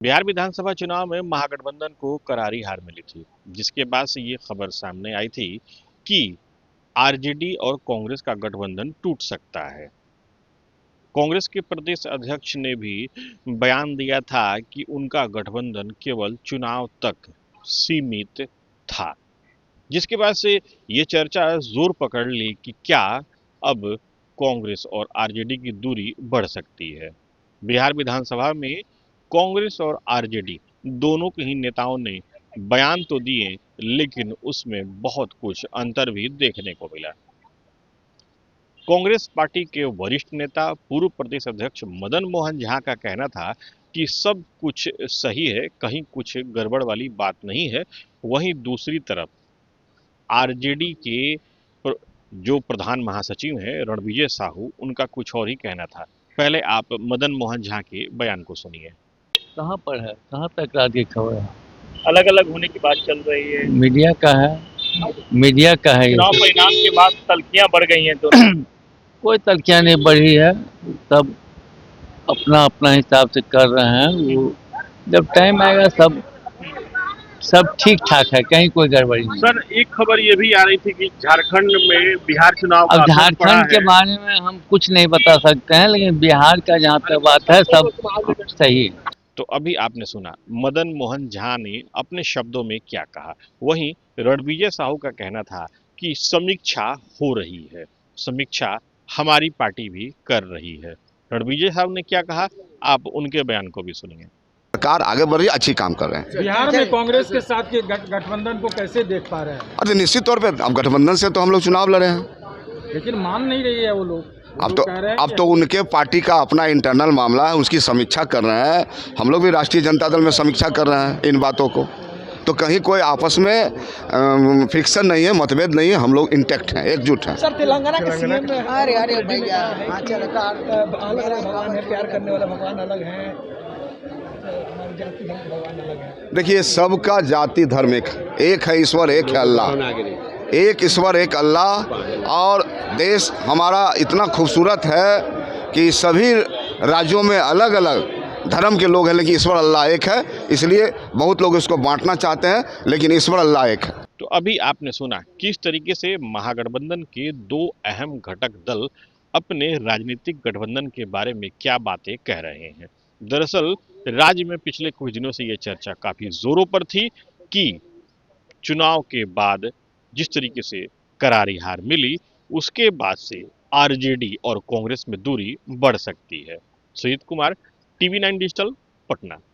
बिहार विधानसभा चुनाव में महागठबंधन को करारी हार मिली थी, जिसके बाद से ये खबर सामने आई थी कि आरजेडी और कांग्रेस का गठबंधन टूट सकता है। कांग्रेस के प्रदेश अध्यक्ष ने भी बयान दिया था कि उनका गठबंधन केवल चुनाव तक सीमित था, जिसके बाद से ये चर्चा जोर पकड़ ली कि क्या अब कांग्रेस और आरजेडी की दूरी बढ़ सकती है। बिहार विधानसभा में कांग्रेस और आरजेडी दोनों के ही नेताओं ने बयान तो दिए, लेकिन उसमें बहुत कुछ अंतर भी देखने को मिला। कांग्रेस पार्टी के वरिष्ठ नेता पूर्व प्रदेश अध्यक्ष मदन मोहन झा का कहना था कि सब कुछ सही है, कहीं कुछ गड़बड़ वाली बात नहीं है। वहीं दूसरी तरफ आरजेडी के जो प्रधान महासचिव हैं रणविजय साहू, उनका कुछ और ही कहना था। पहले आप मदन मोहन झा के बयान को सुनिए। कहाँ पर है, कहाँ तक की खबर है? अलग अलग होने की बात चल रही है। मीडिया का है, मीडिया का है। चुनाव परिणाम के बाद तल्खियां बढ़ गई हैं तो कोई तल्खियां नहीं बढ़ी है, सब अपना अपना हिसाब से कर रहे हैं। वो जब टाइम आएगा सब ठीक ठाक है, कहीं कोई गड़बड़ी नहीं। सर, एक खबर ये भी आ रही थी कि झारखंड में बिहार चुनाव का अब असर पड़ा झारखंड के है। बारे में हम कुछ नहीं बता सकते हैं, लेकिन बिहार का जहाँ तक बात है सब सही है। तो अभी आपने सुना मदन मोहन झा ने अपने शब्दों में क्या कहा। वहीं रणविजय साहू का कहना था कि समीक्षा हो रही है, समीक्षा हमारी पार्टी भी कर रही है। रणविजय साहू ने क्या कहा, आप उनके बयान को भी सुनिए। सरकार आगे बढ़ रही है, अच्छी काम कर रहे हैं। बिहार में कांग्रेस के साथ के गठबंधन को कैसे देख पा रहे हैं? अरे निश्चित तौर पे अब गठबंधन से तो हम लोग चुनाव लड़े हैं, लेकिन मान नहीं रही है वो लोग। अब तो उनके पार्टी का अपना इंटरनल मामला है, उसकी समीक्षा कर रहे हैं। हम लोग भी राष्ट्रीय जनता दल में समीक्षा कर रहे हैं इन बातों को। तो कहीं कोई आपस में फ्रिक्शन नहीं है, मतभेद नहीं है, हम लोग इंटैक्ट हैं, एकजुट हैं। सर, तेलंगाना के सीएम में अरे भैया अलग अलग भगवान है, प्यार करने वाला भगवान अलग है, जाति धर्म भगवान अलग है। देखिए, सबका जाति धर्म एक है, ईश्वर एक है, अल्लाह एक, ईश्वर एक, अल्लाह। और देश हमारा इतना खूबसूरत है कि सभी राज्यों में अलग अलग धर्म के लोग हैं, लेकिन ईश्वर अल्लाह एक है। इसलिए बहुत लोग इसको बांटना चाहते हैं, लेकिन ईश्वर अल्लाह एक है। तो अभी आपने सुना किस तरीके से महागठबंधन के दो अहम घटक दल अपने राजनीतिक गठबंधन के बारे में क्या बातें कह रहे हैं। दरअसल राज्य में पिछले कुछ दिनों से यह चर्चा काफी जोरों पर थी कि चुनाव के बाद जिस तरीके से करारी हार मिली, उसके बाद से आरजेडी और कांग्रेस में दूरी बढ़ सकती है। Sujit Kumar, TV 9 digital, Patna.